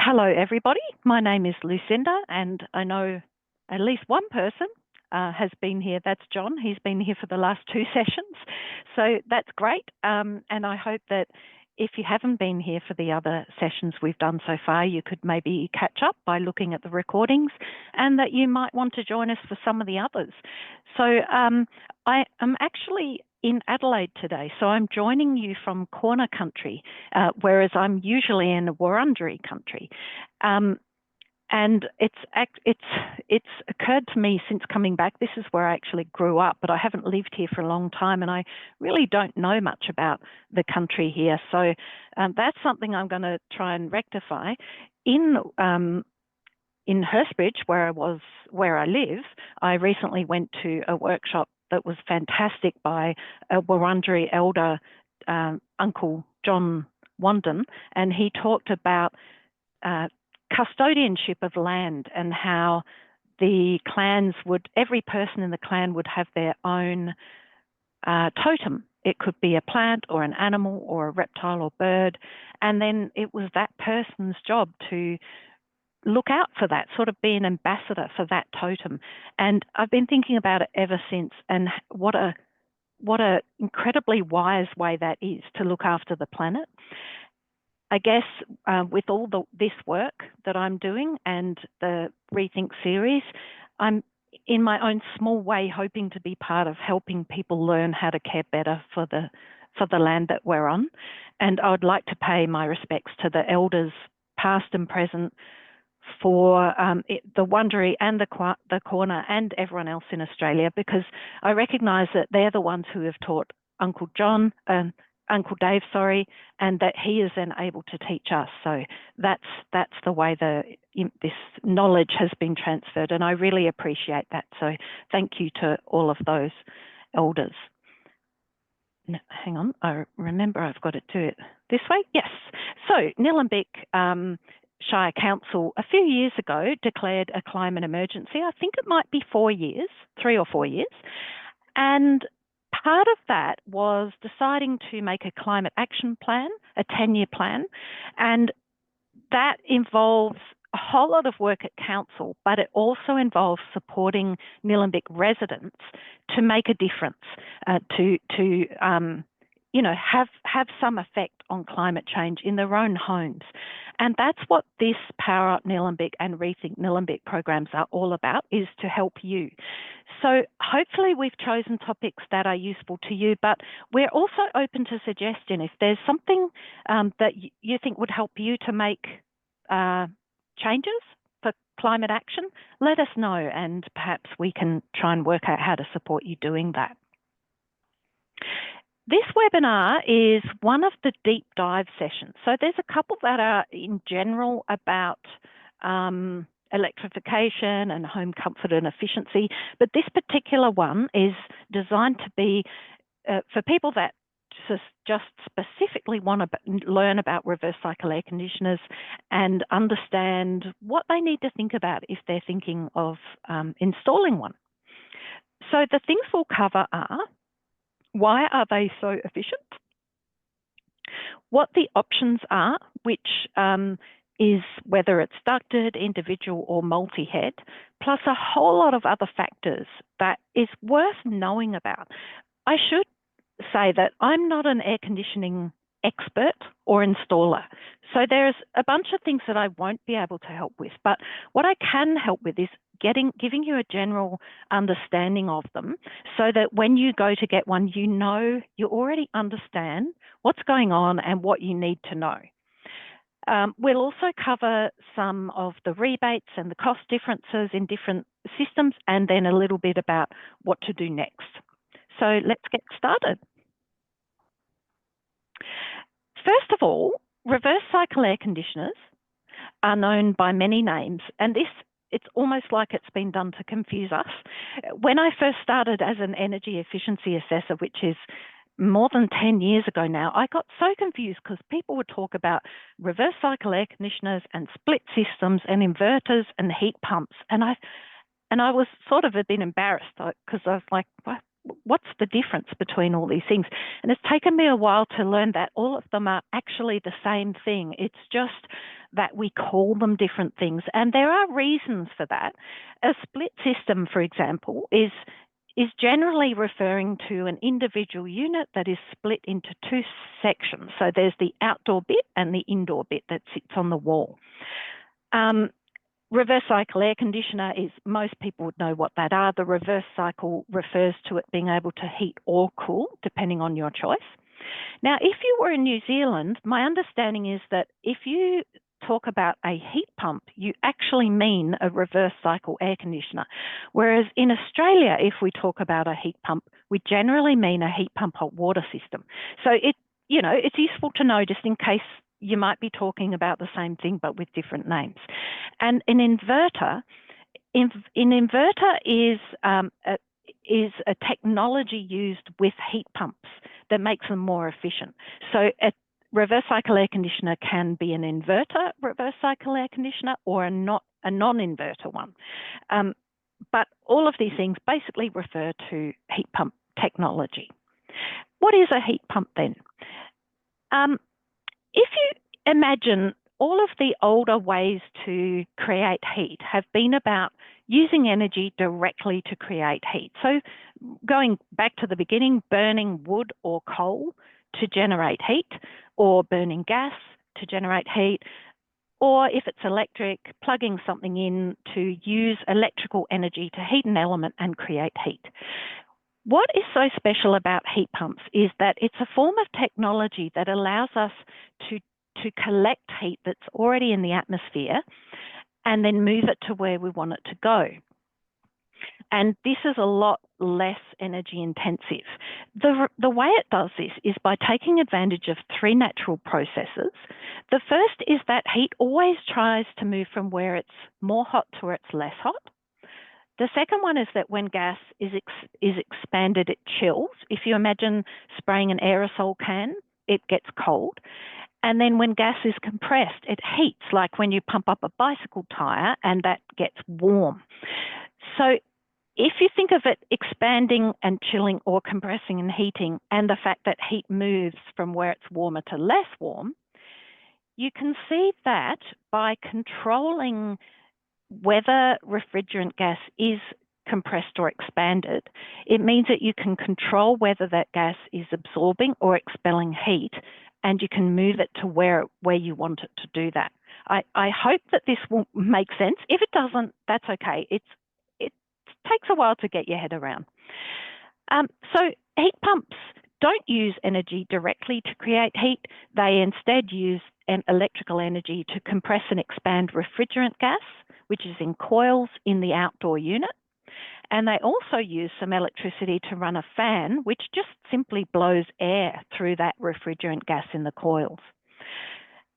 Hello, everybody. My name is Lucinda, and I know at least one person has been here. That's John. He's been here for the last two sessions. So that's great. And I hope that if you haven't been here for the other sessions we've done so far, you could maybe catch up by looking at the recordings, and that you might want to join us for some of the others. So I am actually in Adelaide today, so I'm joining you from Corner country, whereas I'm usually in Wurundjeri country. And it's occurred to me since coming back, this is where I actually grew up, but I haven't lived here for a long time, and I really don't know much about the country here. So that's something I'm going to try and rectify. In Hurstbridge, where I live, I recently went to a workshop that was fantastic by a Wurundjeri elder, Uncle John Wandin, and he talked about custodianship of land and how the clans every person in the clan would have their own totem. It could be a plant or an animal or a reptile or bird, and then it was that person's job to look out for that, sort of be an ambassador for that totem. And I've been thinking about it ever since, and what a incredibly wise way that is to look after the planet. I guess with all this work that I'm doing and the Rethink series, I'm in my own small way hoping to be part of helping people learn how to care better for the land that we're on. And I would like to pay my respects to the elders, past and present, for the Wurundjeri and the Corner and everyone else in Australia, because I recognise that they're the ones who have taught Uncle Dave, and that he is then able to teach us. So that's the way this knowledge has been transferred, and I really appreciate that. So thank you to all of those elders. Hang on, I remember I've got to do it this way. Yes. So Nillumbik Shire Council a few years ago declared a climate emergency. I think it might be 3 or 4 years. And part of that was deciding to make a climate action plan, a 10-year plan, and that involves a whole lot of work at council, but it also involves supporting Nillumbik residents to make a difference, have some effect on climate change in their own homes. And that's what this Power Up Nillumbik and Rethink Nillumbik programs are all about, is to help you. So hopefully we've chosen topics that are useful to you, but we're also open to suggestion. If there's something that you think would help you to make changes for climate action, let us know, and perhaps we can try and work out how to support you doing that. This webinar is one of the deep dive sessions. So there's a couple that are in general about electrification and home comfort and efficiency, but this particular one is designed to be for people that just specifically want to learn about reverse cycle air conditioners and understand what they need to think about if they're thinking of installing one. So the things we'll cover are: why are they so efficient? What the options are, which is whether it's ducted, individual or multi-head, plus a whole lot of other factors that is worth knowing about. I should say that I'm not an air conditioning expert or installer, so there's a bunch of things that I won't be able to help with, but what I can help with is giving you a general understanding of them, so that when you go to get one, you already understand what's going on and what you need to know. We'll also cover some of the rebates and the cost differences in different systems, and then a little bit about what to do next. So let's get started. First of all, reverse cycle air conditioners are known by many names, and it's almost like it's been done to confuse us. When I first started as an energy efficiency assessor, which is more than 10 years ago now, I got so confused because people would talk about reverse cycle air conditioners and split systems and inverters and heat pumps. And I was sort of a bit embarrassed because I was like, what's the difference between all these things? And it's taken me a while to learn that all of them are actually the same thing. It's just that we call them different things. And there are reasons for that. A split system, for example, is generally referring to an individual unit that is split into two sections. So there's the outdoor bit and the indoor bit that sits on the wall. Reverse cycle air conditioner is, most people would know what that are. The reverse cycle refers to it being able to heat or cool, depending on your choice. Now, if you were in New Zealand, my understanding is that if you talk about a heat pump, you actually mean a reverse cycle air conditioner. Whereas in Australia, if we talk about a heat pump, we generally mean a heat pump hot water system. So it's useful to know just in case you might be talking about the same thing but with different names. And an inverter, is a technology used with heat pumps that makes them more efficient. So a reverse cycle air conditioner can be an inverter reverse cycle air conditioner or a non-inverter one. But all of these things basically refer to heat pump technology. What is a heat pump then? If you imagine, all of the older ways to create heat have been about using energy directly to create heat. So going back to the beginning, burning wood or coal to generate heat, or burning gas to generate heat, or if it's electric, plugging something in to use electrical energy to heat an element and create heat. What is so special about heat pumps is that it's a form of technology that allows us to collect heat that's already in the atmosphere and then move it to where we want it to go. And this is a lot less energy intensive. The way it does this is by taking advantage of three natural processes. The first is that heat always tries to move from where it's more hot to where it's less hot. The second one is that when gas is expanded, it chills. If you imagine spraying an aerosol can, it gets cold. And then when gas is compressed, it heats, like when you pump up a bicycle tire and that gets warm. So if you think of it expanding and chilling or compressing and heating, and the fact that heat moves from where it's warmer to less warm, you can see that by controlling whether refrigerant gas is compressed or expanded, it means that you can control whether that gas is absorbing or expelling heat, and you can move it to where you want it to do that. I hope that this will make sense. If it doesn't, that's okay. It takes a while to get your head around. So heat pumps don't use energy directly to create heat. They instead use an electrical energy to compress and expand refrigerant gas, which is in coils in the outdoor unit. And they also use some electricity to run a fan, which just simply blows air through that refrigerant gas in the coils.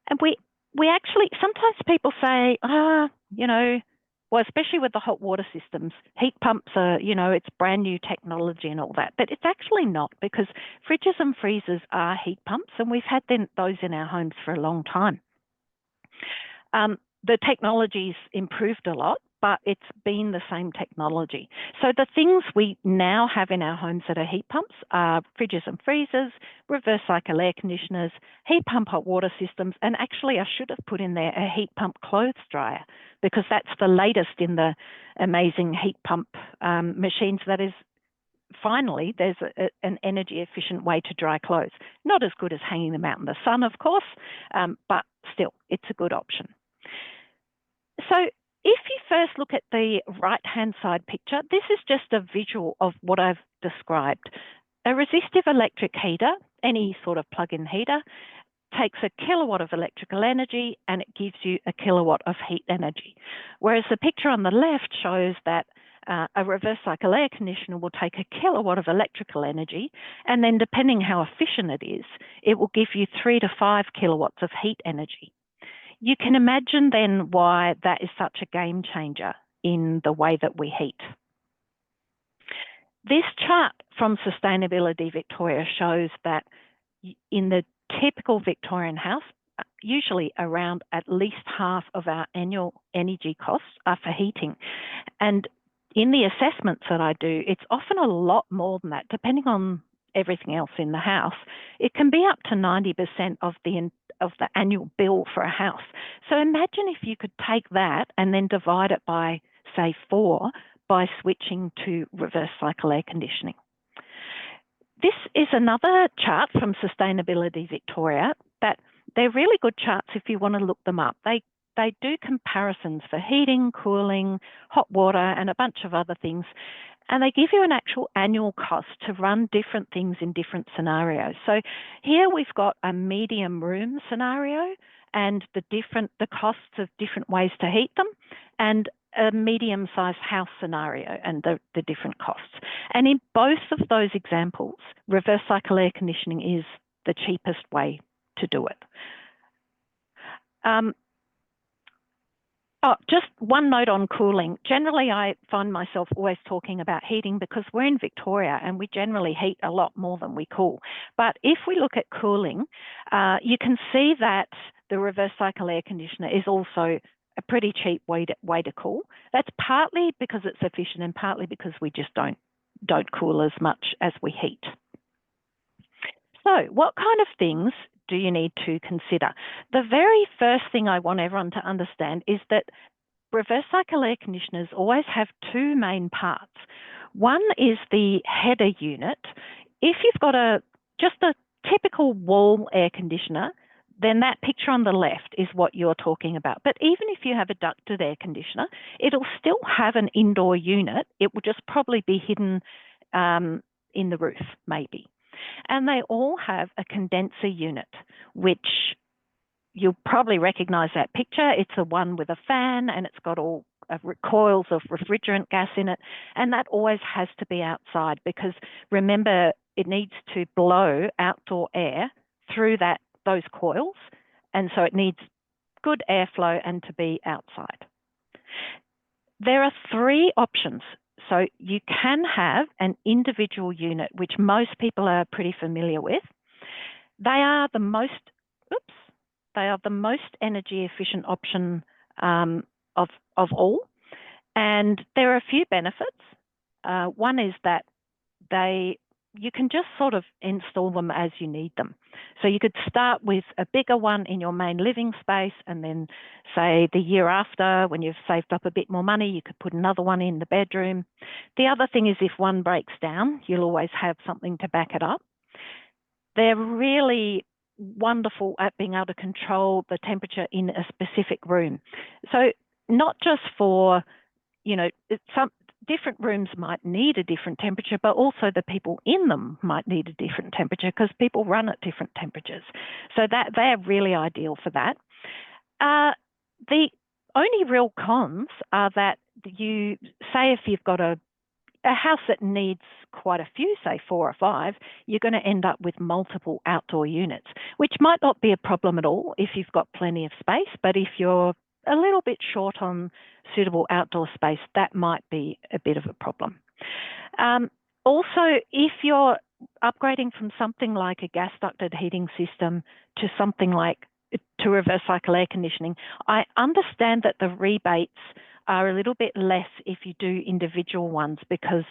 And we actually, sometimes people say, well, especially with the hot water systems, heat pumps are, it's brand new technology and all that. But it's actually not, because fridges and freezers are heat pumps, and we've had those in our homes for a long time. The technology's improved a lot, but it's been the same technology. So the things we now have in our homes that are heat pumps are fridges and freezers, reverse cycle air conditioners, heat pump hot water systems, and actually I should have put in there a heat pump clothes dryer, because that's the latest in the amazing heat pump machines. That is, finally, there's an energy efficient way to dry clothes. Not as good as hanging them out in the sun, of course, but still, it's a good option. So if you first look at the right-hand side picture, this is just a visual of what I've described. A resistive electric heater, any sort of plug-in heater, takes a kilowatt of electrical energy and it gives you a kilowatt of heat energy. Whereas the picture on the left shows that a reverse cycle air conditioner will take a kilowatt of electrical energy, and then depending how efficient it is, it will give you 3 to 5 kilowatts of heat energy. You can imagine then why that is such a game changer in the way that we heat. This chart from Sustainability Victoria shows that in the typical Victorian house, usually around at least half of our annual energy costs are for heating. And in the assessments that I do, it's often a lot more than that, depending on everything else in the house. It can be up to 90% of the annual bill for a house. So imagine if you could take that and then divide it by, say, 4 by switching to reverse cycle air conditioning. This is another chart from Sustainability Victoria that they're really good charts if you want to look them up. They do comparisons for heating, cooling, hot water, and a bunch of other things. And they give you an actual annual cost to run different things in different scenarios. So here we've got a medium room scenario and the costs of different ways to heat them, and a medium-sized house scenario and the different costs. And in both of those examples, reverse cycle air conditioning is the cheapest way to do it. Just one note on cooling. Generally, I find myself always talking about heating because we're in Victoria and we generally heat a lot more than we cool. But if we look at cooling, you can see that the reverse cycle air conditioner is also a pretty cheap way to cool. That's partly because it's efficient and partly because we just don't cool as much as we heat. So what kind of things do you need to consider? The very first thing I want everyone to understand is that reverse cycle air conditioners always have 2 main parts. One is the header unit. If you've got just a typical wall air conditioner, then that picture on the left is what you're talking about. But even if you have a ducted air conditioner, it'll still have an indoor unit. It will just probably be hidden in the roof, maybe. And they all have a condenser unit, which you'll probably recognise that picture. It's the one with a fan and it's got all coils of refrigerant gas in it. And that always has to be outside because remember, it needs to blow outdoor air through those coils. And so it needs good airflow and to be outside. There are 3 options. So you can have an individual unit, which most people are pretty familiar with. They are the most energy efficient option of all. And there are a few benefits. One is that you can just sort of install them as you need them. So you could start with a bigger one in your main living space, and then say the year after, when you've saved up a bit more money, you could put another one in the bedroom. The other thing is if one breaks down, you'll always have something to back it up. They're really wonderful at being able to control the temperature in a specific room. So not just for, some different rooms might need a different temperature, but also the people in them might need a different temperature because people run at different temperatures. So that they're really ideal for that. The only real cons are that you say if you've got a house that needs quite a few, say 4 or 5, you're going to end up with multiple outdoor units, which might not be a problem at all if you've got plenty of space, but if you're a little bit short on suitable outdoor space, that might be a bit of a problem. Also, if you're upgrading from something like a gas ducted heating system to something like to reverse cycle air conditioning, I understand that the rebates are a little bit less if you do individual ones because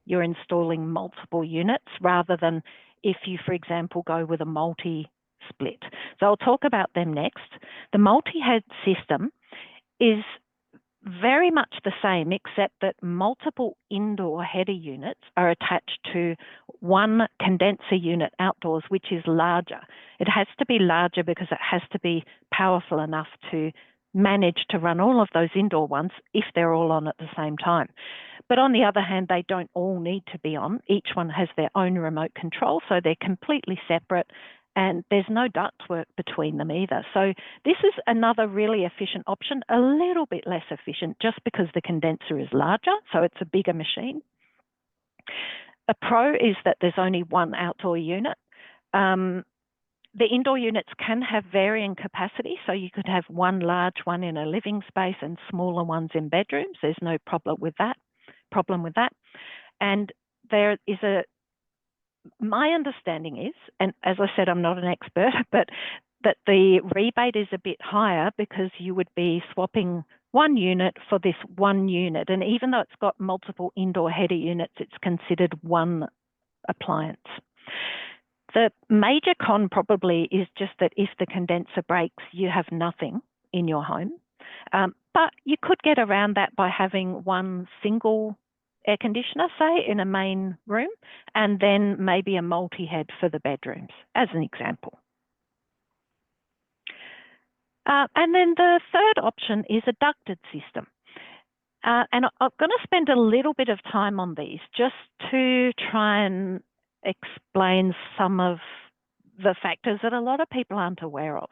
you're installing multiple units rather than if you, for example, go with a multi-split. So I'll talk about them next. The multi-head system is very much the same, except that multiple indoor header units are attached to one condenser unit outdoors, which is larger. It has to be larger because it has to be powerful enough to manage to run all of those indoor ones if they're all on at the same time. But on the other hand, they don't all need to be on. Each one has their own remote control, so they're completely separate and there's no ductwork between them either. So this is another really efficient option, a little bit less efficient just because the condenser is larger, so it's a bigger machine. A pro is that there's only one outdoor unit. The indoor units can have varying capacity, so you could have one large one in a living space and smaller ones in bedrooms. There's no problem with that. And there is my understanding is, and as I said, I'm not an expert, but that the rebate is a bit higher because you would be swapping one unit for this one unit. And even though it's got multiple indoor heater units, it's considered one appliance. The major con probably is just that if the condenser breaks, you have nothing in your home. But you could get around that by having one single air conditioner, say, in a main room, and then maybe a multi-head for the bedrooms, as an example. And then the third option is a ducted system. And I'm going to spend a little bit of time on these just to try and explain some of the factors that a lot of people aren't aware of.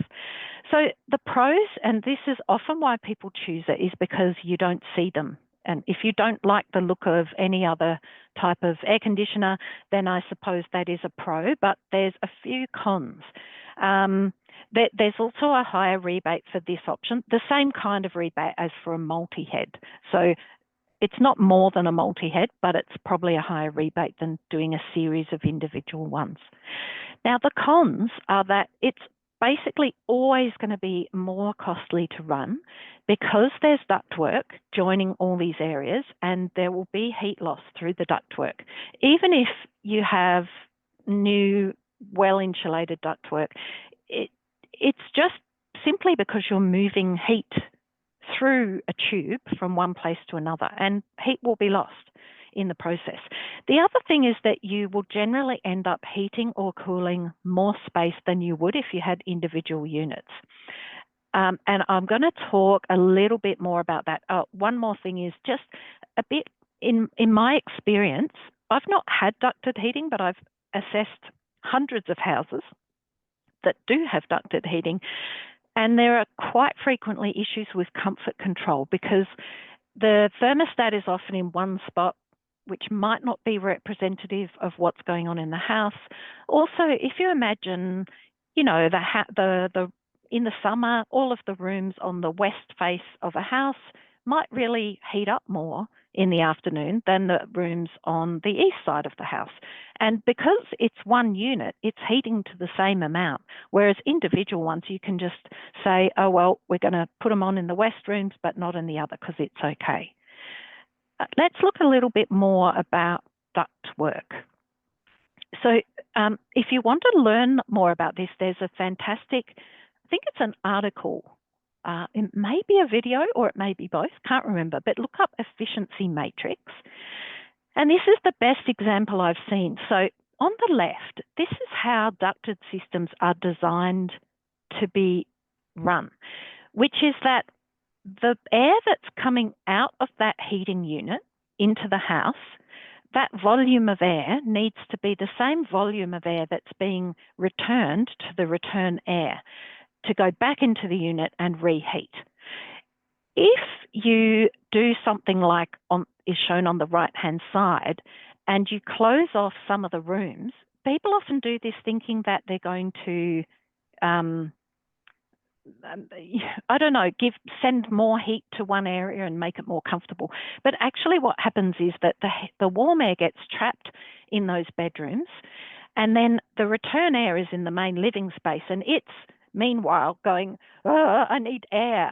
So the pros, and this is often why people choose it, is because you don't see them. And if you don't like the look of any other type of air conditioner, then I suppose that is a pro, but there's a few cons. There's also a higher rebate for this option, the same kind of rebate as for a multi-head. So it's not more than a multi-head, but it's probably a higher rebate than doing a series of individual ones. Now, the cons are that it's basically always going to be more costly to run because there's ductwork joining all these areas, and there will be heat loss through the ductwork. Even if you have new, well-insulated ductwork, it's just simply because you're moving heat through a tube from one place to another, and heat will be lost in the process. The other thing is that you will generally end up heating or cooling more space than you would if you had individual units. And I'm going to talk a little bit more about that. One more thing is just a bit, in my experience, I've not had ducted heating, but I've assessed hundreds of houses that do have ducted heating, and there are quite frequently issues with comfort control because the thermostat is often in one spot, which might not be representative of what's going on in the house. Also, if you imagine, you know, in the summer, all of the rooms on the west face of a house might really heat up more in the afternoon than the rooms on the east side of the house. And because it's one unit, it's heating to the same amount, whereas individual ones, you can just say, oh, well, we're going to put them on in the west rooms, but not in the other because it's okay. Let's look a little bit more about ductwork. So if you want to learn more about this, there's a fantastic, I think it's an article. It may be a video or it may be both, can't remember, but look up efficiency matrix. And this is the best example I've seen. So on the left, this is how ducted systems are designed to be run, which is that the air that's coming out of that heating unit into the house, that volume of air needs to be the same volume of air that's being returned to the return air to go back into the unit and reheat. If you do something like is shown on the right-hand side and you close off some of the rooms, people often do this thinking that they're going to I don't know, send more heat to one area and make it more comfortable. But actually what happens is that the warm air gets trapped in those bedrooms, and then the return air is in the main living space, and it's meanwhile going, oh, I need air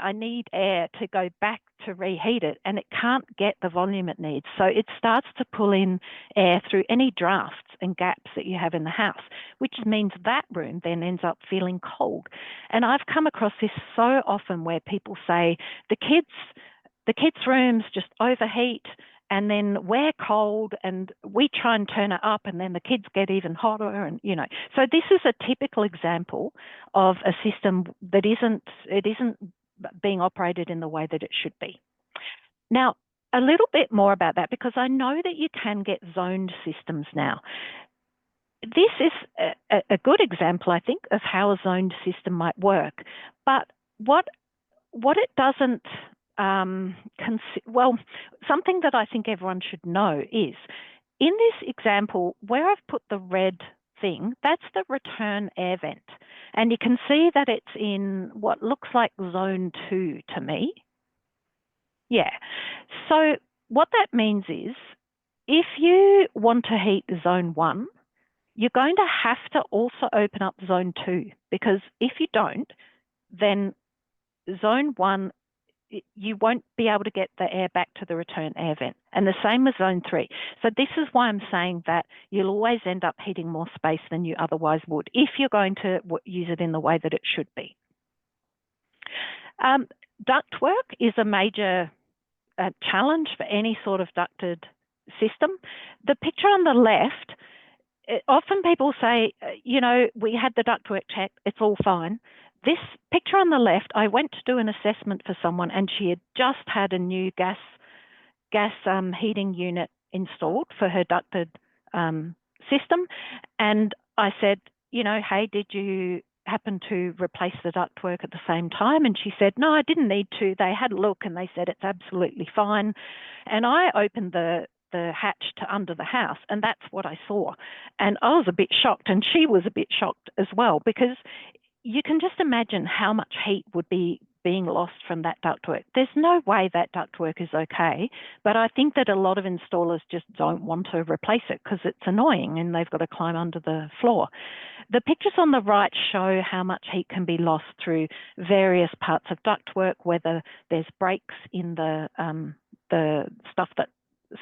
to go back to reheat it, and it can't get the volume it needs. So it starts to pull in air through any drafts and gaps that you have in the house, which means that room then ends up feeling cold. And I've come across this so often where people say the kids' rooms just overheat, and then we're cold and we try and turn it up, and then the kids get even hotter, and you know. So this is a typical example of a system that isn't being operated in the way that it should be. Now, a little bit more about that, because I know that you can get zoned systems now. This is a good example, I think, of how a zoned system might work. But what it doesn't well, something that I think everyone should know is, in this example, where I've put the red thing, that's the return air vent. And you can see that it's in what looks like zone 2 to me. Yeah. So what that means is, if you want to heat zone 1, you're going to have to also open up zone 2, because if you don't, then zone 1 you won't be able to get the air back to the return air vent. And the same with zone 3. So this is why I'm saying that you'll always end up heating more space than you otherwise would if you're going to use it in the way that it should be. Ductwork is a major challenge for any sort of ducted system. The picture on the left, often people say, we had the ductwork checked, it's all fine. This picture on the left, I went to do an assessment for someone and she had just had a new gas heating unit installed for her ducted system. And I said, hey, did you happen to replace the ductwork at the same time? And she said, no, I didn't need to. They had a look and they said it's absolutely fine. And I opened the hatch to under the house, and that's what I saw. And I was a bit shocked, and she was a bit shocked as well, because you can just imagine how much heat would be being lost from that ductwork. There's no way that ductwork is okay, but I think that a lot of installers just don't want to replace it because it's annoying and they've got to climb under the floor. The pictures on the right show how much heat can be lost through various parts of ductwork, whether there's breaks in the stuff that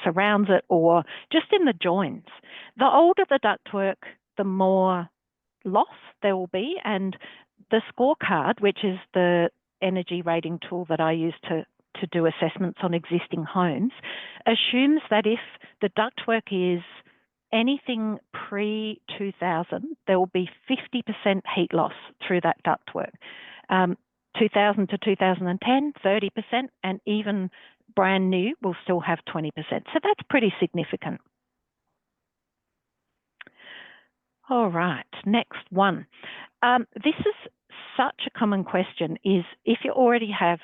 surrounds it or just in the joints. The older the ductwork, the more loss there will be, and the scorecard, which is the energy rating tool that I use to do assessments on existing homes, assumes that if the ductwork is anything pre-2000, there will be 50% heat loss through that ductwork. 2000 to 2010, 30%, and even brand new will still have 20%. So that's pretty significant. All right, next one. This is such a common question, is if you already have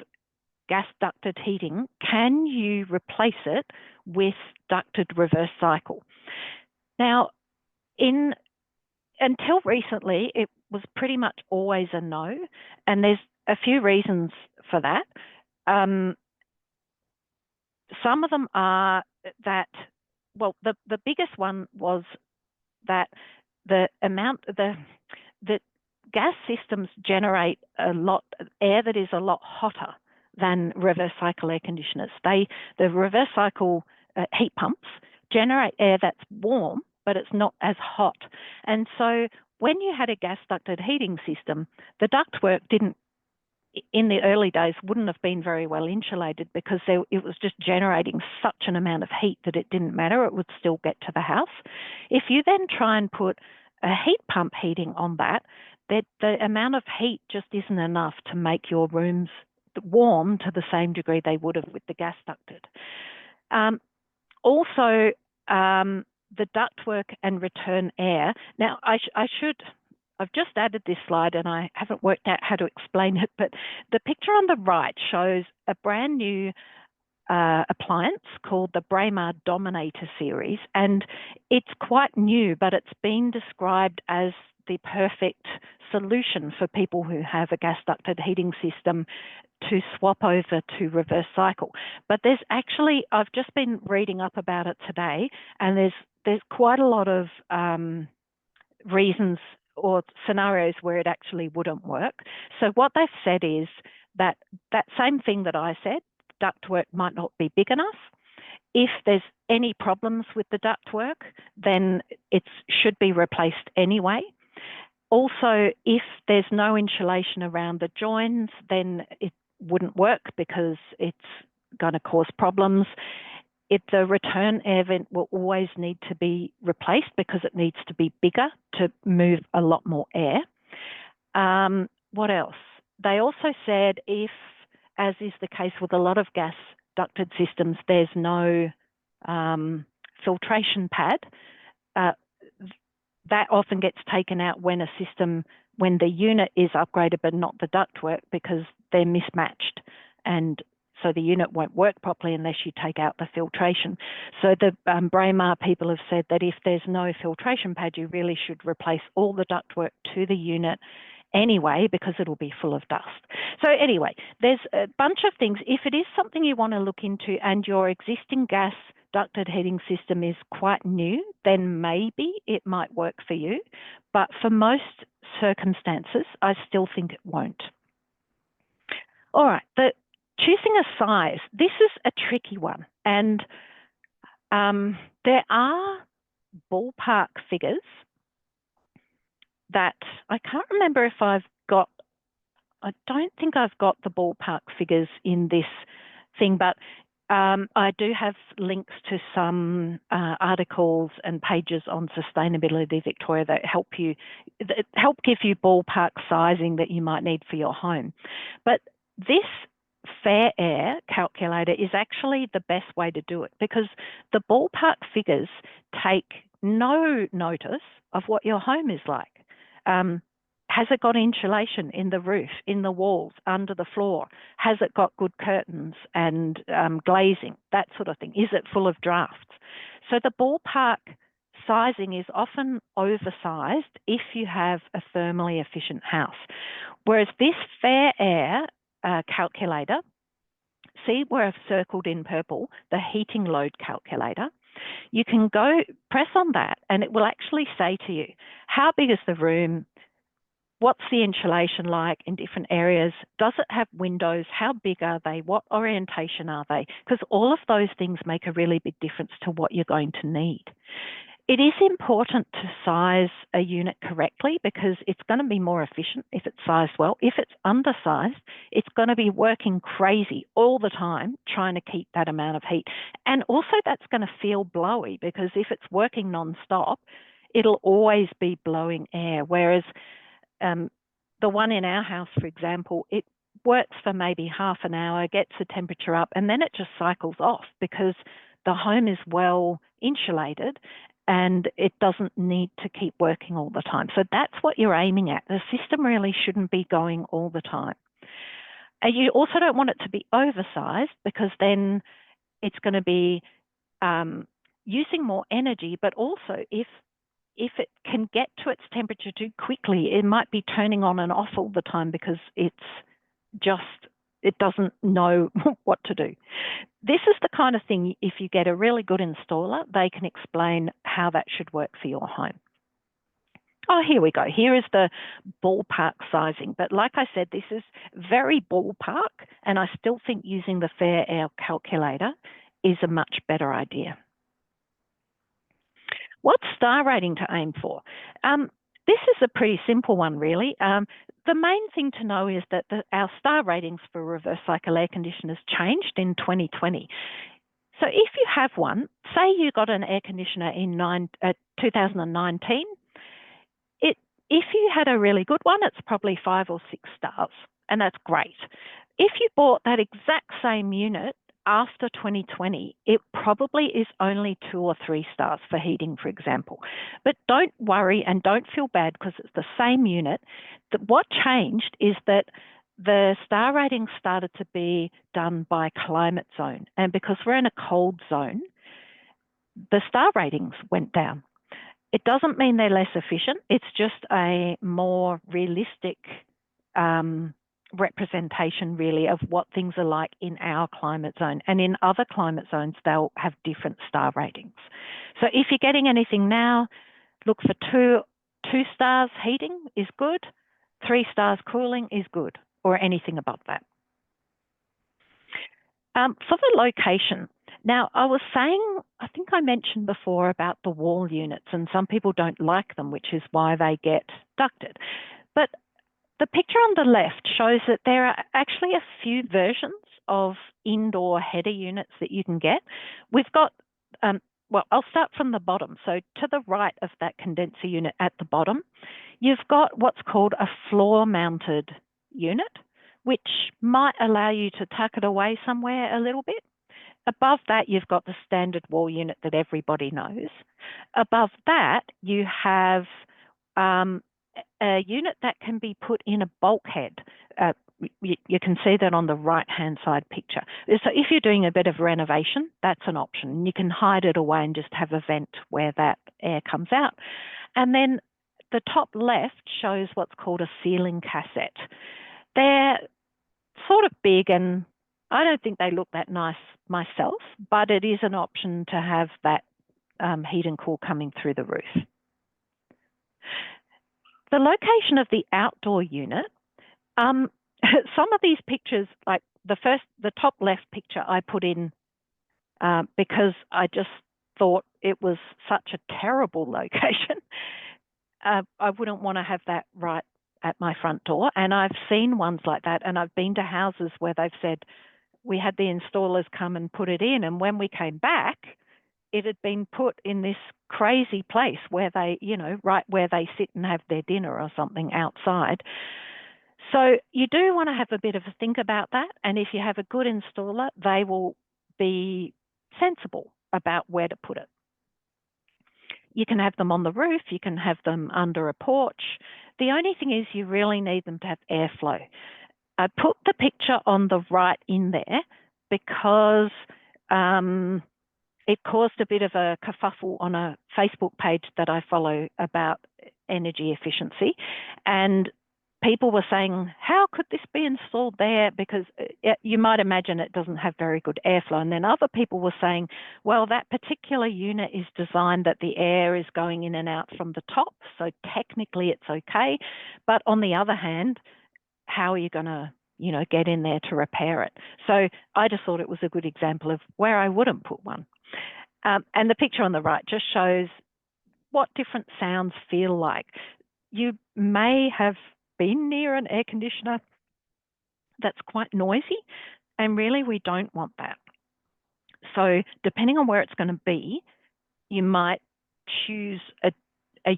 gas ducted heating, can you replace it with ducted reverse cycle? Now, until recently, it was pretty much always a no, and there's a few reasons for that. Some of them are that, well, the biggest one was that the gas systems generate a lot of air that is a lot hotter than reverse cycle air conditioners. The reverse cycle heat pumps generate air that's warm, but it's not as hot. And so when you had a gas ducted heating system, the ductwork in the early days wouldn't have been very well insulated because it was just generating such an amount of heat that it didn't matter, it would still get to the house. If you then try and put a heat pump heating on that, the amount of heat just isn't enough to make your rooms warm to the same degree they would have with the gas ducted. Also, the ductwork and return air. Now, I've just added this slide and I haven't worked out how to explain it, but the picture on the right shows a brand new appliance called the Braemar Dominator series, and it's quite new, but it's been described as the perfect solution for people who have a gas ducted heating system to swap over to reverse cycle. But there's actually, I've just been reading up about it today, and there's quite a lot of reasons or scenarios where it actually wouldn't work. So what they've said is that same thing that I said, ductwork might not be big enough. If there's any problems with the ductwork, then it should be replaced anyway. Also, if there's no insulation around the joins, then it wouldn't work because it's going to cause problems. The return air vent will always need to be replaced because it needs to be bigger to move a lot more air. What else? They also said if, as is the case with a lot of gas ducted systems, there's no filtration pad, that often gets taken out when the unit is upgraded but not the ductwork because they're mismatched, and so the unit won't work properly unless you take out the filtration. So the Braemar people have said that if there's no filtration pad, you really should replace all the ductwork to the unit anyway because it'll be full of dust. So anyway, there's a bunch of things. If it is something you want to look into and your existing gas ducted heating system is quite new, then maybe it might work for you. But for most circumstances, I still think it won't. All right, choosing a size. This is a tricky one, and there are ballpark figures that I can't remember if I don't think I've got the ballpark figures in this thing, but I do have links to some articles and pages on Sustainability Victoria that help give you ballpark sizing that you might need for your home. But this fair air calculator is actually the best way to do it, because the ballpark figures take no notice of what your home is like. Has it got insulation in the roof, in the walls, under the floor? Has it got good curtains and glazing, that sort of thing? Is it full of drafts? So the ballpark sizing is often oversized if you have a thermally efficient house. Whereas this fair air calculator, see where I've circled in purple, the heating load calculator, you can go press on that and it will actually say to you, how big is the room? What's the insulation like in different areas? Does it have windows? How big are they? What orientation are they? Because all of those things make a really big difference to what you're going to need. It is important to size a unit correctly because it's going to be more efficient if it's sized well. If it's undersized, it's going to be working crazy all the time trying to keep that amount of heat. And also that's going to feel blowy because if it's working non-stop, it'll always be blowing air. Whereas the one in our house, for example, it works for maybe half an hour, gets the temperature up, and then it just cycles off because the home is well insulated and it doesn't need to keep working all the time. So that's what you're aiming at. The system really shouldn't be going all the time. And you also don't want it to be oversized because then it's going to be using more energy, but also if it can get to its temperature too quickly, it might be turning on and off all the time because it doesn't know what to do. This is the kind of thing, if you get a really good installer, they can explain how that should work for your home. Oh, here we go. Here is the ballpark sizing. But like I said, this is very ballpark, and I still think using the fair air calculator is a much better idea. What's star rating to aim for? This is a pretty simple one, really. The main thing to know is that our star ratings for reverse cycle air conditioners changed in 2020. So if you have one, say you got an air conditioner in 2019, if you had a really good one, it's probably 5 or 6 stars, and that's great. If you bought that exact same unit after 2020, it probably is only 2 or 3 stars for heating, for example. But don't worry and don't feel bad because it's the same unit. What changed is that the star ratings started to be done by climate zone. And because we're in a cold zone, the star ratings went down. It doesn't mean they're less efficient. It's just a more realistic representation, really, of what things are like in our climate zone. And in other climate zones, they'll have different star ratings. So if you're getting anything now, look for 2 stars heating is good, 3 stars cooling is good, or anything above that. For the location, now I was saying, I think I mentioned before about the wall units, and some people don't like them, which is why they get ducted. But the picture on the left shows that there are actually a few versions of indoor header units that you can get. We've got, well, I'll start from the bottom. So to the right of that condenser unit at the bottom, you've got what's called a floor-mounted unit, which might allow you to tuck it away somewhere a little bit. Above that, you've got the standard wall unit that everybody knows. Above that, you have a unit that can be put in a bulkhead. You can see that on the right-hand side picture. So if you're doing a bit of renovation, that's an option. You can hide it away and just have a vent where that air comes out. And then the top left shows what's called a ceiling cassette. They're sort of big, and I don't think they look that nice myself, but it is an option to have that heat and cool coming through the roof. The location of the outdoor unit, some of these pictures, like the top left picture I put in because I just thought it was such a terrible location. I wouldn't want to have that right at my front door. And I've seen ones like that, and I've been to houses where they've said, we had the installers come and put it in, and when we came back, it had been put in this crazy place where they, right where they sit and have their dinner or something outside. So you do want to have a bit of a think about that. And if you have a good installer, they will be sensible about where to put it. You can have them on the roof, you can have them under a porch. The only thing is you really need them to have airflow. I put the picture on the right in there because it caused a bit of a kerfuffle on a Facebook page that I follow about energy efficiency. And people were saying, how could this be installed there? Because you might imagine it doesn't have very good airflow. And then other people were saying, well, that particular unit is designed that the air is going in and out from the top. So technically it's okay. But on the other hand, how are you going to, get in there to repair it? So I just thought it was a good example of where I wouldn't put one. And the picture on the right just shows what different sounds feel like. You may have been near an air conditioner that's quite noisy, and really we don't want that. So depending on where it's going to be, you might choose a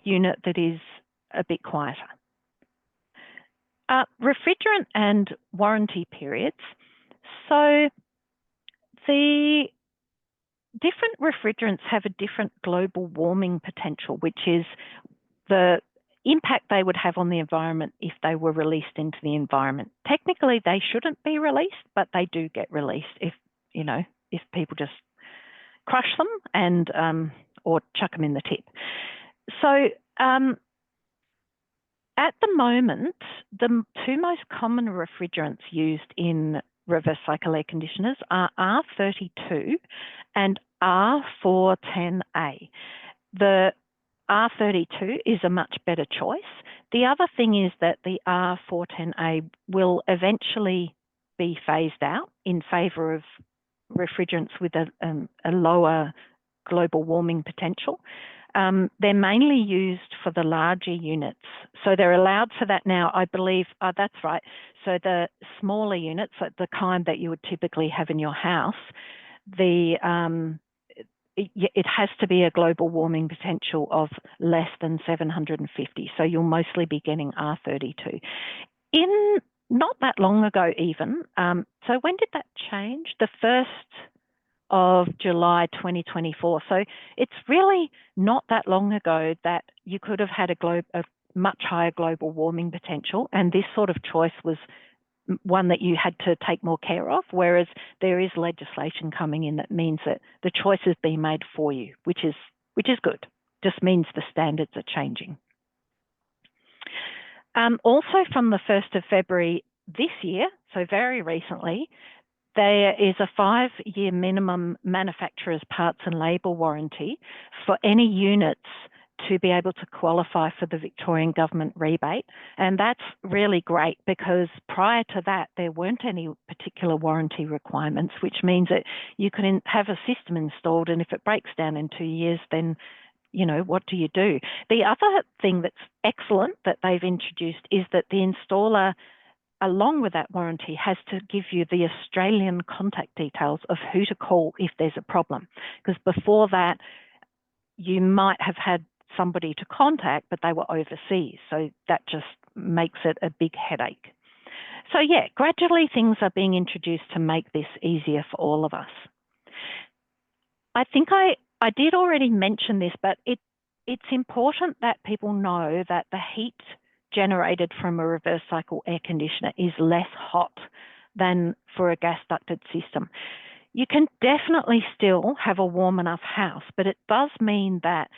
unit that is a bit quieter. Refrigerant and warranty periods. So the different refrigerants have a different global warming potential, which is the impact they would have on the environment if they were released into the environment. Technically, they shouldn't be released, but they do get released if people just crush them and or chuck them in the tip. So at the moment, the two most common refrigerants used in reverse cycle air conditioners are R32 and R410A. The R32 is a much better choice. The other thing is that the R410A will eventually be phased out in favour of refrigerants with a lower global warming potential. They're mainly used for the larger units. So they're allowed for that now, I believe. That's right. So the smaller units, like the kind that you would typically have in your house, it has to be a global warming potential of less than 750. So you'll mostly be getting R32. In not that long ago even, so when did that change? The 1st of July 2024. So it's really not that long ago that you could have had a much higher global warming potential, and this sort of choice was one that you had to take more care of, whereas there is legislation coming in that means that the choice is being made for you, which is good. Just means the standards are changing. Also from the 1st of February this year, so very recently, there is a 5-year minimum manufacturer's parts and labour warranty for any units to be able to qualify for the Victorian government rebate. And that's really great because prior to that, there weren't any particular warranty requirements, which means that you can have a system installed, and if it breaks down in 2 years, then what do you do? The other thing that's excellent that they've introduced is that the installer, along with that warranty, has to give you the Australian contact details of who to call if there's a problem. Because before that, you might have had somebody to contact, but they were overseas. So that just makes it a big headache. So yeah, gradually things are being introduced to make this easier for all of us. I think I did already mention this, but it's important that people know that the heat generated from a reverse cycle air conditioner is less hot than for a gas ducted system. You can definitely still have a warm enough house, but it does mean that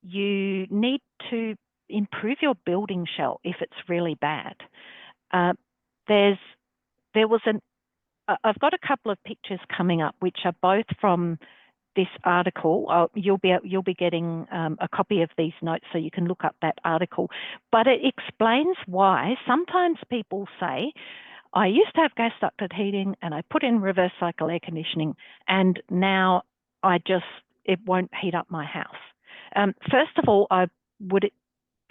you need to improve your building shell if it's really bad. I've got a couple of pictures coming up, which are both from this article. You'll be getting a copy of these notes so you can look up that article. But it explains why sometimes people say, I used to have gas ducted heating and I put in reverse cycle air conditioning, and now it won't heat up my house. First of all, I would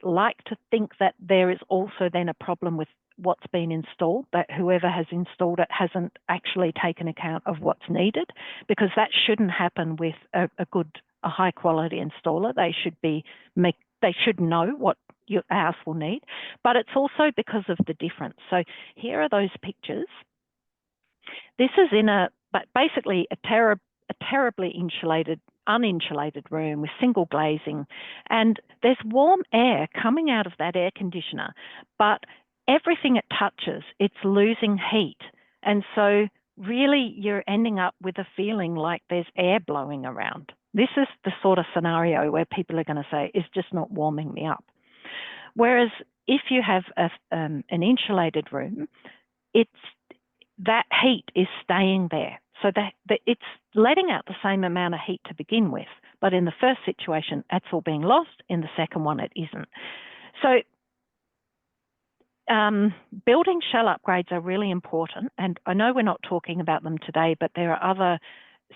like to think that there is also then a problem with what's been installed, that whoever has installed it hasn't actually taken account of what's needed, because that shouldn't happen with a high quality installer. They should know what your house will need, but it's also because of the difference. So here are those pictures. This is basically a terribly uninsulated room with single glazing, and there's warm air coming out of that air conditioner, but everything it touches, it's losing heat. And so really you're ending up with a feeling like there's air blowing around. This is the sort of scenario where people are going to say, it's just not warming me up. Whereas if you have an insulated room, that heat is staying there. So that it's letting out the same amount of heat to begin with. But in the first situation, that's all being lost. In the second one, it isn't. So building shell upgrades are really important. And I know we're not talking about them today, but there are other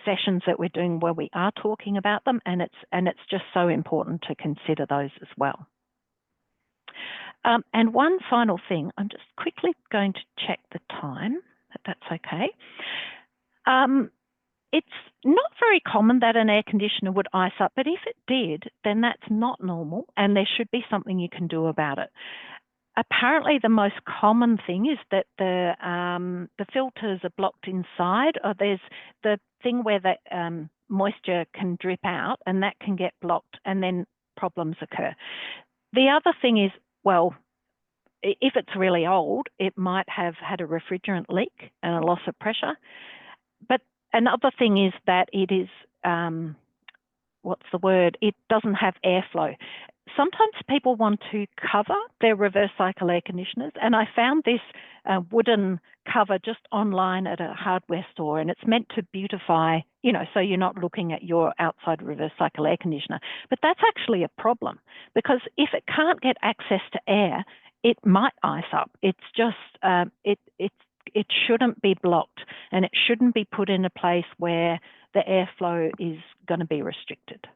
sessions that we're doing where we are talking about them. And it's just so important to consider those as well. And one final thing, I'm just quickly going to check the time, if that's okay. It's not very common that an air conditioner would ice up, but if it did, then that's not normal, and there should be something you can do about it. Apparently, the most common thing is that the filters are blocked inside, or there's the thing where the moisture can drip out, and that can get blocked, and then problems occur. The other thing is, well, if it's really old, it might have had a refrigerant leak and a loss of pressure. But another thing is that it is, it doesn't have airflow. Sometimes people want to cover their reverse cycle air conditioners, and I found this wooden cover just online at a hardware store, and it's meant to beautify, so you're not looking at your outside reverse cycle air conditioner. But that's actually a problem, because if it can't get access to air, it might ice up. It's just, it shouldn't be blocked, and it shouldn't be put in a place where the airflow is going to be restricted.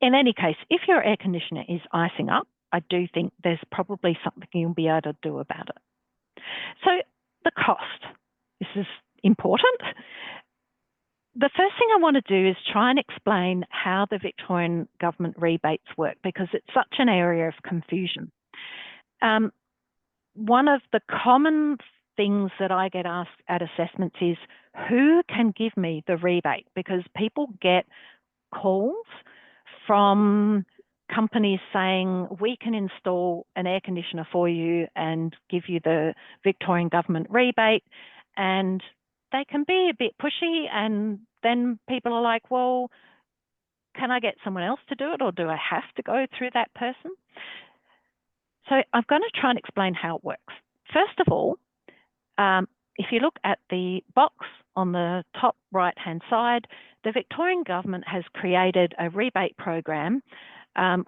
In any case, if your air conditioner is icing up, I do think there's probably something you'll be able to do about it. So the cost, this is important. The first thing I want to do is try and explain how the Victorian government rebates work, because it's such an area of confusion. One of the common things that I get asked at assessments is, who can give me the rebate? Because people get calls from companies saying, we can install an air conditioner for you and give you the Victorian government rebate, and they can be a bit pushy, and then people are like, well, can I get someone else to do it, or do I have to go through that person? So I'm going to try and explain how it works. First of all, if you look at the box on the top right-hand side, the Victorian government has created a rebate program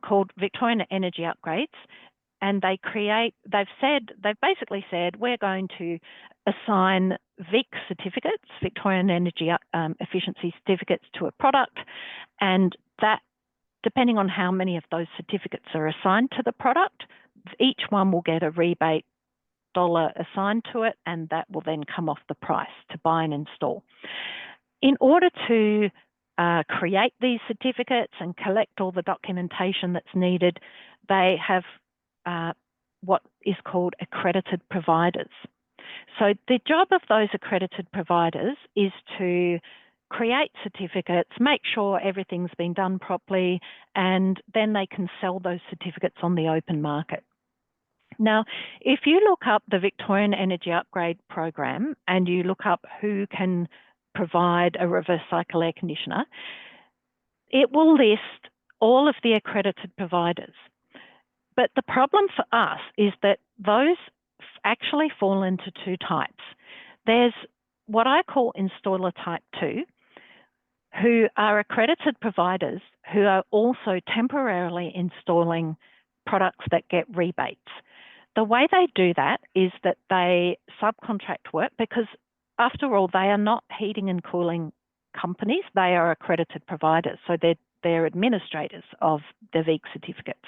called Victorian Energy Upgrades, and they've basically said, we're going to assign VEC certificates, Victorian Energy Efficiency certificates, to a product, and that, depending on how many of those certificates are assigned to the product, each one will get a rebate dollar assigned to it, and that will then come off the price to buy and install. In order to create these certificates and collect all the documentation that's needed, they have what is called accredited providers. So the job of those accredited providers is to create certificates, make sure everything's been done properly, and then they can sell those certificates on the open market. Now, if you look up the Victorian Energy Upgrade Program and you look up who can provide a reverse cycle air conditioner, it will list all of the accredited providers. But the problem for us is that those actually fall into two types. There's what I call installer type 2, who are accredited providers who are also temporarily installing products that get rebates. The way they do that is that they subcontract work, because after all, they are not heating and cooling companies. They are accredited providers. So they're administrators of the VEEC certificates.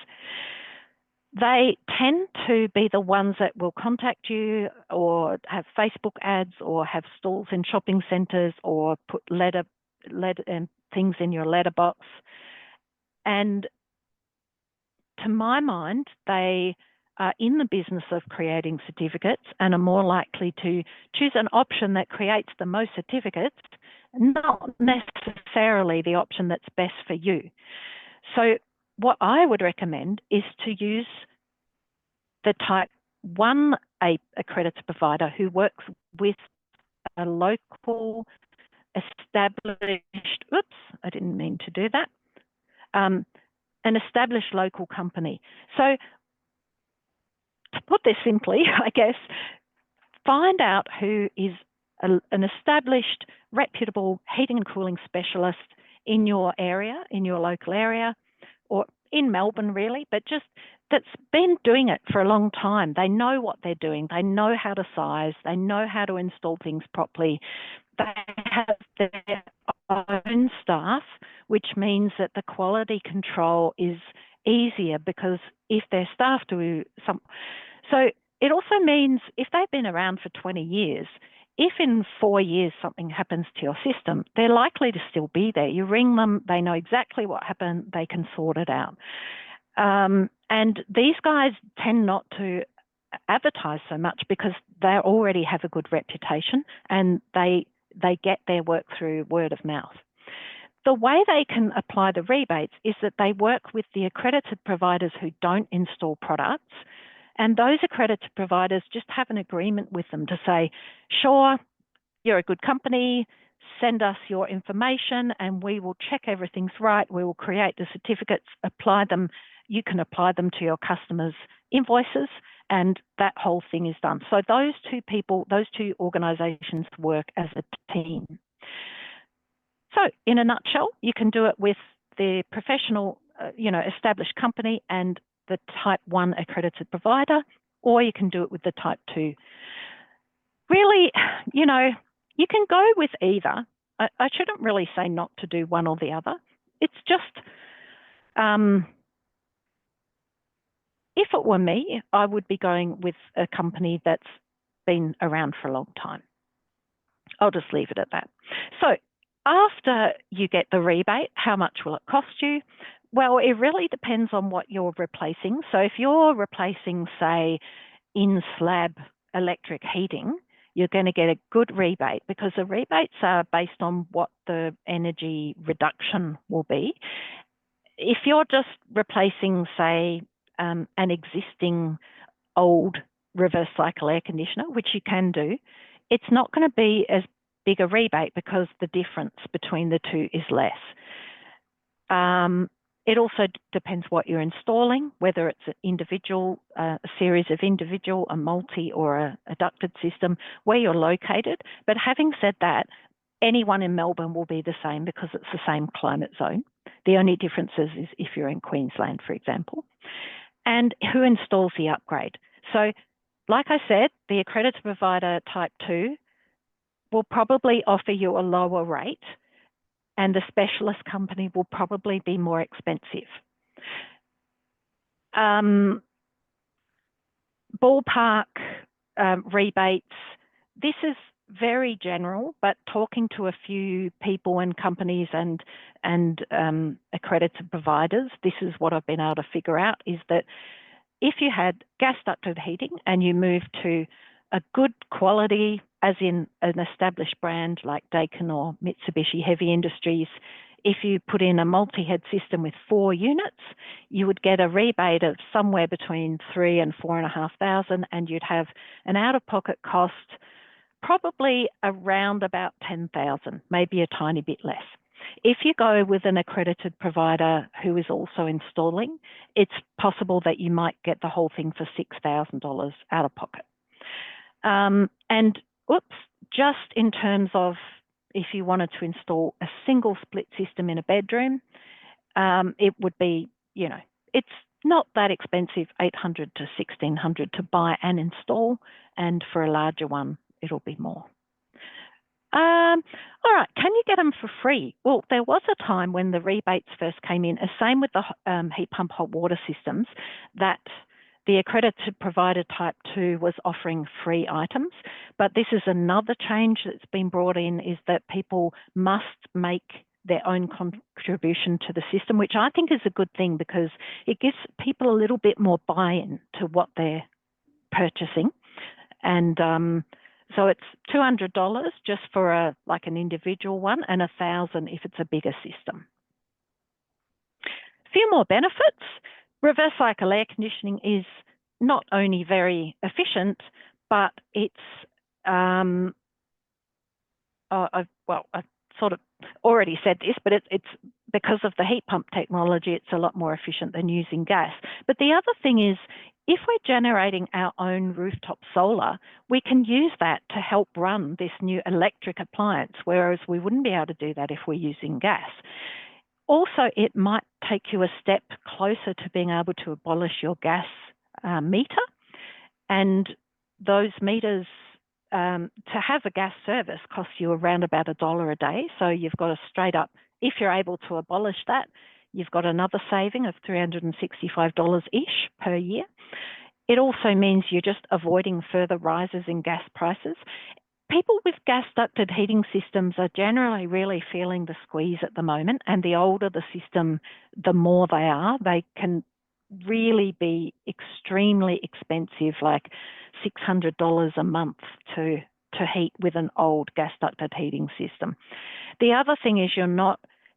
They tend to be the ones that will contact you or have Facebook ads or have stalls in shopping centres or put letter and things in your letterbox. And to my mind, they are in the business of creating certificates and are more likely to choose an option that creates the most certificates, not necessarily the option that's best for you. So what I would recommend is to use the type 1 accredited provider who works with a local established, oops, I didn't mean to do that, an established local company. So to put this simply, I guess, find out who is an established, reputable heating and cooling specialist in your area, in your local area, or in Melbourne really, but just that's been doing it for a long time. They know what they're doing. They know how to size. They know how to install things properly. They have their own staff, which means that the quality control is easier, because if their staff do some... So it also means if they've been around for 20 years, if in 4 years something happens to your system, they're likely to still be there. You ring them, they know exactly what happened, they can sort it out. And these guys tend not to advertise so much because they already have a good reputation and they get their work through word of mouth. The way they can apply the rebates is that they work with the accredited providers who don't install products, and those accredited providers just have an agreement with them to say, sure, you're a good company, send us your information and we will check everything's right. We will create the certificates, apply them. You can apply them to your customers' invoices, and that whole thing is done. So those two people, those two organisations work as a team. So in a nutshell, you can do it with the professional, established company and the type 1 accredited provider, or you can do it with the type 2. Really, you can go with either. I shouldn't really say not to do one or the other. It's just, if it were me, I would be going with a company that's been around for a long time. I'll just leave it at that. So after you get the rebate, how much will it cost you? Well, it really depends on what you're replacing. So if you're replacing, say, in-slab electric heating, you're going to get a good rebate, because the rebates are based on what the energy reduction will be. If you're just replacing, say, an existing old reverse cycle air conditioner, which you can do, it's not going to be as big a rebate because the difference between the two is less. It also depends what you're installing, whether it's an individual, a series of individual, a multi or a ducted system, where you're located. But having said that, anyone in Melbourne will be the same because it's the same climate zone. The only difference is if you're in Queensland, for example, and who installs the upgrade. So like I said, the accredited provider type 2 will probably offer you a lower rate, and the specialist company will probably be more expensive. Ballpark rebates, this is very general, but talking to a few people and companies and accredited providers, this is what I've been able to figure out, is that if you had gas ducted heating and you moved to a good quality, as in an established brand like Daikin or Mitsubishi Heavy Industries, if you put in a multi-head system with 4 units, you would get a rebate of somewhere between $3,000 and $4,500, and you'd have an out-of-pocket cost probably around about $10,000, maybe a tiny bit less. If you go with an accredited provider who is also installing, it's possible that you might get the whole thing for $6,000 out of pocket. And just in terms of if you wanted to install a single split system in a bedroom, it would be, it's not that expensive, $800 to $1,600 to buy and install, and for a larger one, it'll be more. All right, can you get them for free? Well, there was a time when the rebates first came in, same with the heat pump hot water systems, that the accredited provider type 2 was offering free items. But this is another change that's been brought in, is that people must make their own contribution to the system, which I think is a good thing because it gives people a little bit more buy-in to what they're purchasing. And so it's $200 just for like an individual one, and $1,000 if it's a bigger system. A few more benefits. Reverse cycle air conditioning is not only very efficient, but it's I've sort of already said this, but it's because of the heat pump technology, it's a lot more efficient than using gas. But the other thing is, if we're generating our own rooftop solar, we can use that to help run this new electric appliance, whereas we wouldn't be able to do that if we're using gas. Also, it might take you a step closer to being able to abolish your gas meter. And those meters, to have a gas service, costs you around about $1 a day. So you've got a straight up, if you're able to abolish that, you've got another saving of $365-ish per year. It also means you're just avoiding further rises in gas prices. People with gas ducted heating systems are generally really feeling the squeeze at the moment, and the older the system, the more they are. They can really be extremely expensive, like $600 a month to heat with an old gas ducted heating system. The other thing is,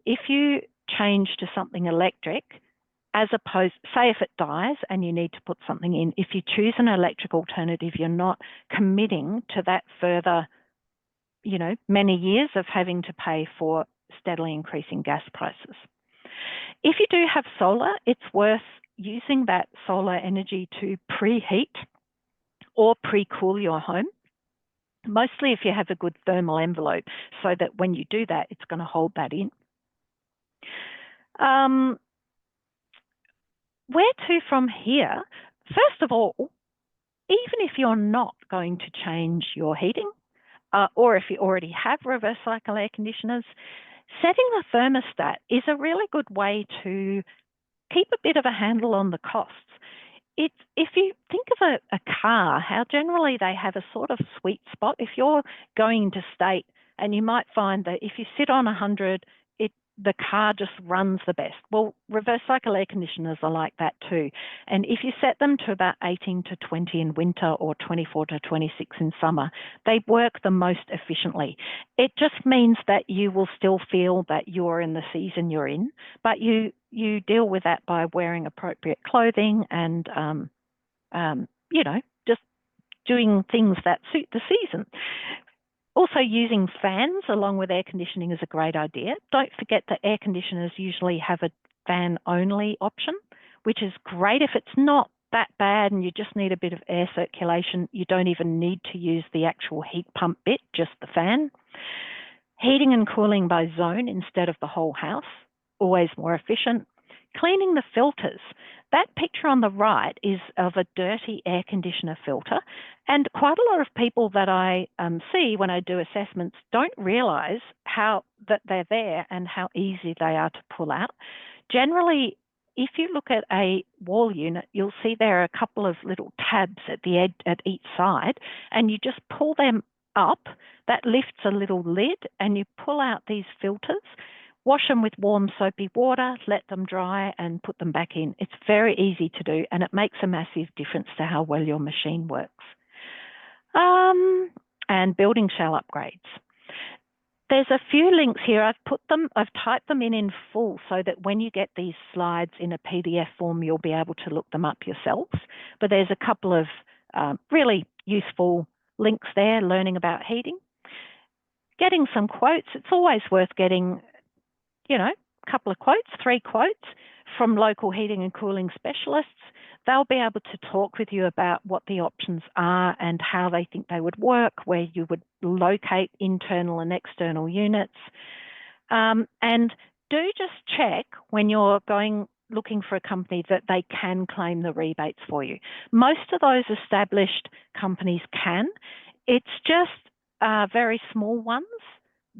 if you change to something electric, as opposed, say if it dies and you need to put something in, if you choose an electric alternative, you're not committing to that further, many years of having to pay for steadily increasing gas prices. If you do have solar, it's worth using that solar energy to preheat or pre-cool your home, mostly if you have a good thermal envelope, so that when you do that, it's going to hold that in. Where to from here? First of all, even if you're not going to change your heating, or if you already have reverse cycle air conditioners, setting the thermostat is a really good way to keep a bit of a handle on the costs. If you think of a car, how generally they have a sort of sweet spot. If you're going interstate, and you might find that if you sit on 100, the car just runs the best. Well, reverse cycle air conditioners are like that too. And if you set them to about 18 to 20 in winter or 24 to 26 in summer, they work the most efficiently. It just means that you will still feel that you're in the season you're in, but you deal with that by wearing appropriate clothing and, just doing things that suit the season. Also, using fans along with air conditioning is a great idea. Don't forget that air conditioners usually have a fan-only option, which is great if it's not that bad and you just need a bit of air circulation. You don't even need to use the actual heat pump bit, just the fan. Heating and cooling by zone instead of the whole house, always more efficient. Cleaning the filters. That picture on the right is of a dirty air conditioner filter, and quite a lot of people that I see when I do assessments don't realise that they're there and how easy they are to pull out. Generally, if you look at a wall unit, you'll see there are a couple of little tabs at the edge at each side, and you just pull them up. That lifts a little lid, and you pull out these filters. Wash them with warm soapy water, let them dry and put them back in. It's very easy to do, and it makes a massive difference to how well your machine works. And building shell upgrades. There's a few links here. I've typed them in full so that when you get these slides in a PDF form, you'll be able to look them up yourselves. But there's a couple of really useful links there, learning about heating. Getting some quotes. It's always worth getting a couple of quotes, 3 quotes from local heating and cooling specialists. They'll be able to talk with you about what the options are and how they think they would work, where you would locate internal and external units. And do just check when you're going looking for a company that they can claim the rebates for you. Most of those established companies can. It's just very small ones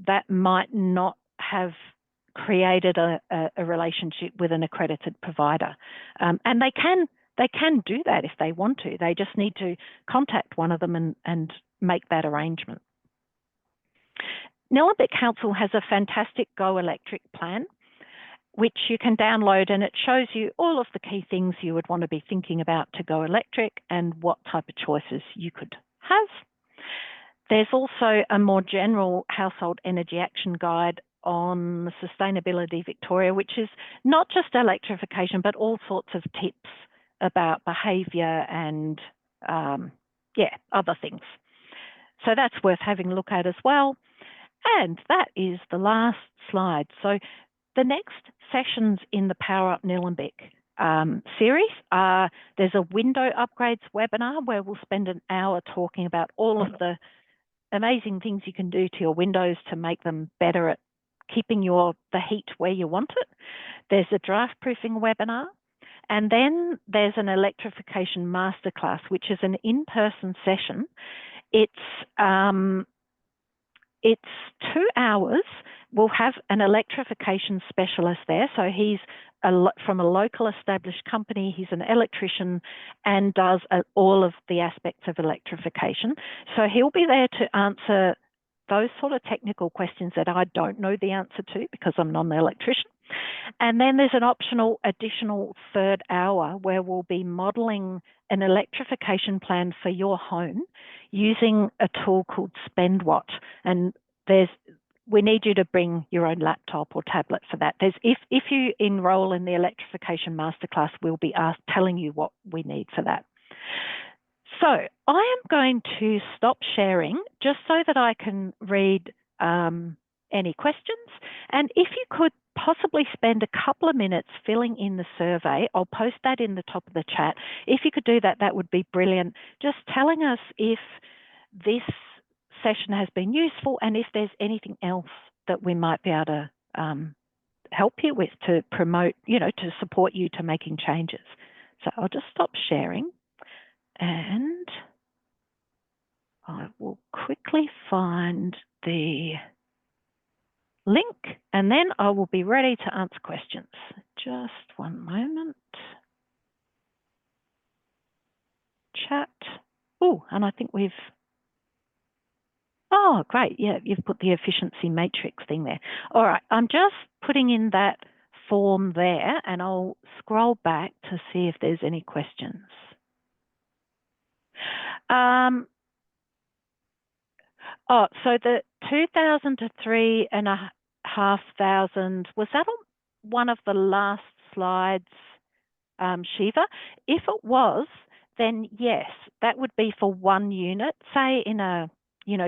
that might not have created a relationship with an accredited provider. And they can do that if they want to. They just need to contact one of them and make that arrangement. Nillumbik Council has a fantastic Go Electric plan, which you can download, and it shows you all of the key things you would want to be thinking about to go electric and what type of choices you could have. There's also a more general household energy action guide on Sustainability Victoria, which is not just electrification, but all sorts of tips about behaviour and, other things. So that's worth having a look at as well. And that is the last slide. So the next sessions in the Power Up Nillumbik series are, there's a window upgrades webinar where we'll spend an hour talking about all of the amazing things you can do to your windows to make them better at keeping the heat where you want it. There's a draft proofing webinar. And then there's an electrification masterclass, which is an in-person session. It's 2 hours. We'll have an electrification specialist there. So he's from a local established company. He's an electrician and does all of the aspects of electrification. So he'll be there to answer those sort of technical questions that I don't know the answer to because I'm not an electrician. And then there's an optional additional 3rd hour where we'll be modelling an electrification plan for your home using a tool called SpendWatt. And we need you to bring your own laptop or tablet for that. If you enrol in the electrification masterclass, we'll be telling you what we need for that. So I am going to stop sharing just so that I can read any questions. And if you could possibly spend a couple of minutes filling in the survey, I'll post that in the top of the chat. If you could do that, that would be brilliant. Just telling us if this session has been useful and if there's anything else that we might be able to help you with to promote, to support you to making changes. So I'll just stop sharing and I will quickly find the link and then I will be ready to answer questions. Just one moment. Chat. Oh, and I think oh, great. Yeah, you've put the efficiency matrix thing there. All right, I'm just putting in that form there and I'll scroll back to see if there's any questions. So the 2,000 to 3,500, was that on one of the last slides, Shiva? If it was, then yes, that would be for one unit, say in a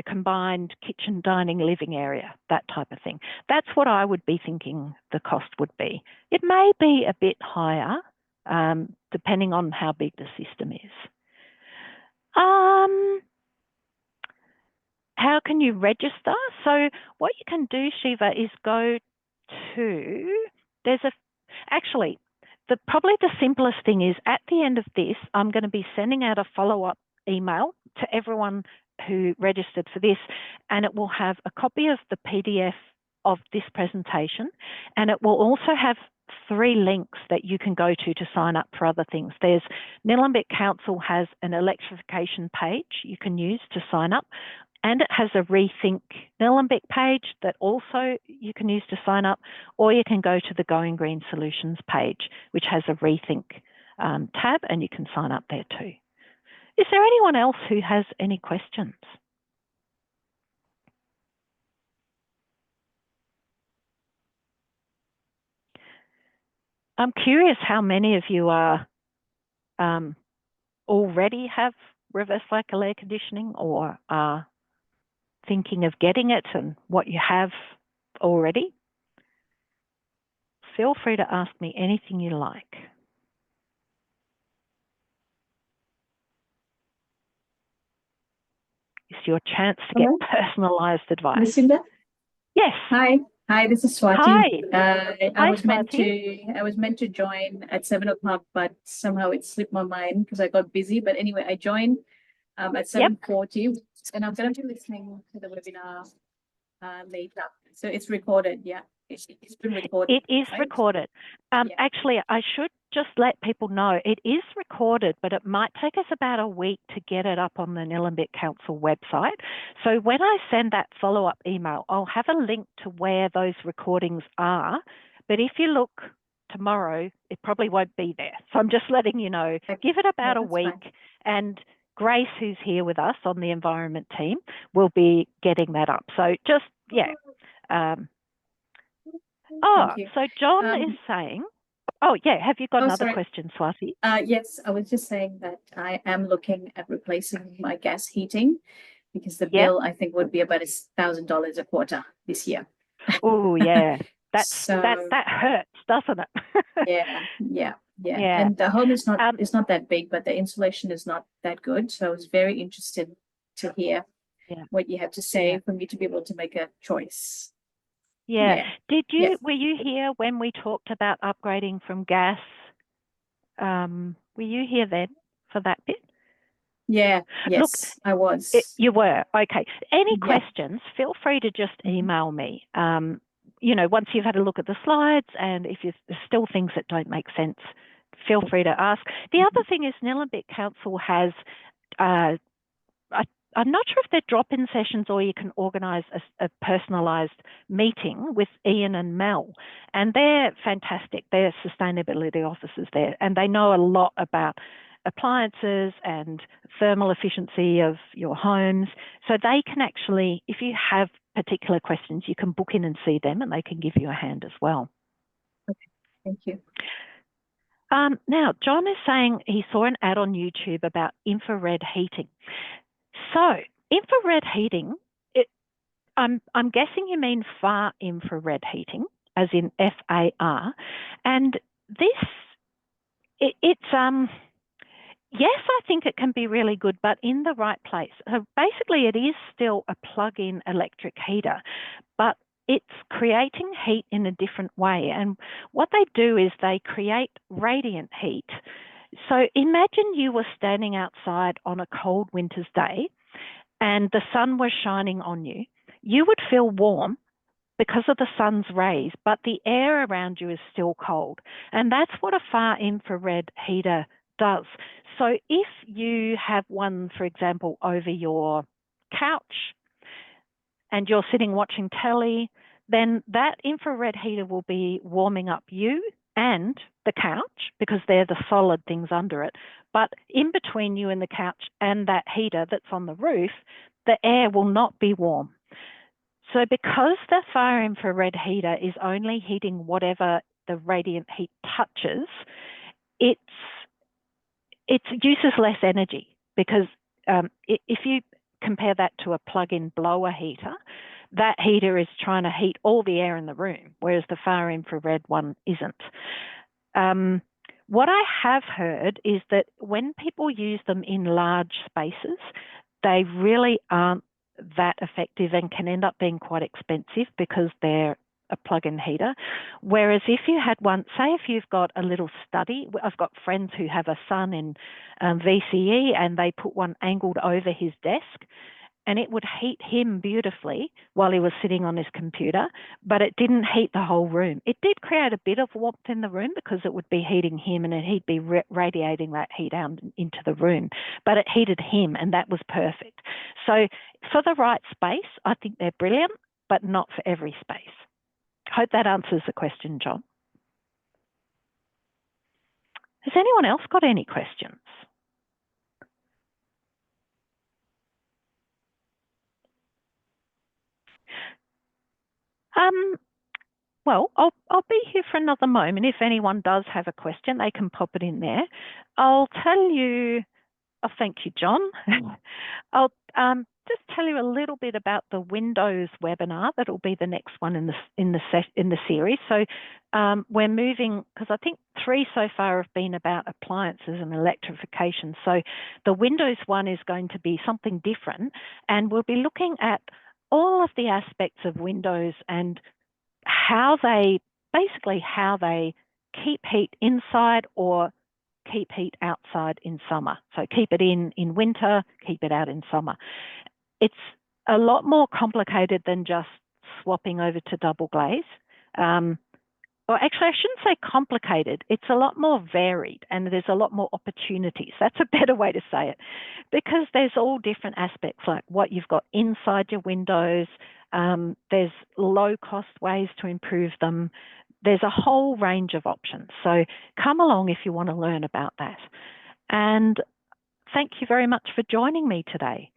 combined kitchen, dining, living area, that type of thing. That's what I would be thinking the cost would be. It may be a bit higher, depending on how big the system is. How can you register? So what you can do, Shiva, is go to, probably the simplest thing is at the end of this, I'm going to be sending out a follow-up email to everyone who registered for this, and it will have a copy of the PDF of this presentation, and it will also have 3 links that you can go to sign up for other things. There's Nillumbik Council has an electrification page you can use to sign up, and it has a Rethink Nillumbik page that also you can use to sign up, or you can go to the Going Green Solutions page, which has a Rethink tab, and you can sign up there too. Is there anyone else who has any questions? I'm curious how many of you are already have reverse cycle air conditioning or are thinking of getting it and what you have already. Feel free to ask me anything you like. It's your chance to get personalised advice. Lucinda? Yes. Hi. Hi, this is Swati. Hi. I Hi, was meant Swati. to join at 7 o'clock, but somehow it slipped my mind because I got busy. But anyway, I joined at Yep, 7:40, and I'm going to be listening to the webinar later. So it's recorded. Yeah, it's been recorded, it is right? recorded. Yeah. Actually, I should just let people know it is recorded, but it might take us about a week to get it up on the Nillumbik Council website. So when I send that follow-up email, I'll have a link to where those recordings are. But if you look tomorrow, it probably won't be there. So I'm just letting you know, Okay. give it No, about a that's fine. week, and Grace, who's here with us on the environment team, will be getting that up. So just, yeah. Um, Thank you. so John is Um, saying, oh, yeah, have you got oh, another sorry. question, Swati? Yes, I was just saying that I am looking at replacing my gas heating because the Yep. bill I think would be about $1,000 a quarter this year. Oh, yeah. That So that hurts, doesn't it? yeah. Yeah. And the home is not Um, is not that big, but the insulation is not that good. So I was very interested to hear yeah. what you have to Yeah. say for me to be able to make a choice. Yeah. Yeah, yeah, Were you here when we talked about upgrading from gas? Were you here then for that bit? yeah, Look, yes, I was. you were. Okay. Any Yeah. questions, feel free to just Mhm. email me. Once you've had a look at the slides, and if there's still things that don't make sense, feel free to ask. The other thing is Nillumbik Council has uh, I, I'm not sure if they're drop-in sessions or you can organise a personalised meeting with Ian and Mel, and they're fantastic. They're sustainability officers there, and they know a lot about appliances and thermal efficiency of your homes. So they can actually, if you have particular questions, you can book in and see them, and they can give you a hand as well. Okay, thank you. Now, John is saying he saw an ad on YouTube about infrared heating. So, infrared heating, I'm guessing you mean far infrared heating, as in FAR, and this it's yes, I think it can be really good, but in the right place. Basically, it is still a plug-in electric heater, but it's creating heat in a different way. And what they do is they create radiant heat. So imagine you were standing outside on a cold winter's day and the sun was shining on you. You would feel warm because of the sun's rays, but the air around you is still cold. And that's what a far infrared heater does. So if you have one, for example, over your couch and you're sitting watching telly, then that infrared heater will be warming up you and the couch because they're the solid things under it. But in between you and the couch and that heater that's on the roof, the air will not be warm. So because the far infrared heater is only heating whatever the radiant heat touches, it's it uses less energy because if you compare that to a plug-in blower heater, that heater is trying to heat all the air in the room, whereas the far infrared one isn't. What I have heard is that when people use them in large spaces, they really aren't that effective and can end up being quite expensive because they're a plug-in heater. Whereas if you had one, say if you've got a little study, I've got friends who have a son in VCE and they put one angled over his desk and it would heat him beautifully while he was sitting on his computer, but it didn't heat the whole room. It did create a bit of warmth in the room because it would be heating him and he'd be radiating that heat out into the room, but it heated him and that was perfect. So for the right space, I think they're brilliant, but not for every space. Hope that answers the question, John. Has anyone else got any questions? Well, I'll be here for another moment. If anyone does have a question, they can pop it in there. I'll tell you. Oh, thank you, John. I'll just tell you a little bit about the Windows webinar. That'll be the next one in the series. So we're moving because I think 3 so far have been about appliances and electrification. So the Windows one is going to be something different, and we'll be looking at all of the aspects of Windows and how they keep heat inside or keep heat outside in summer. So keep it in winter, keep it out in summer. It's a lot more complicated than just swapping over to double glaze. Or actually, I shouldn't say complicated. It's a lot more varied and there's a lot more opportunities. That's a better way to say it, because there's all different aspects, like what you've got inside your windows. There's low-cost ways to improve them. There's a whole range of options. So come along if you want to learn about that. And thank you very much for joining me today.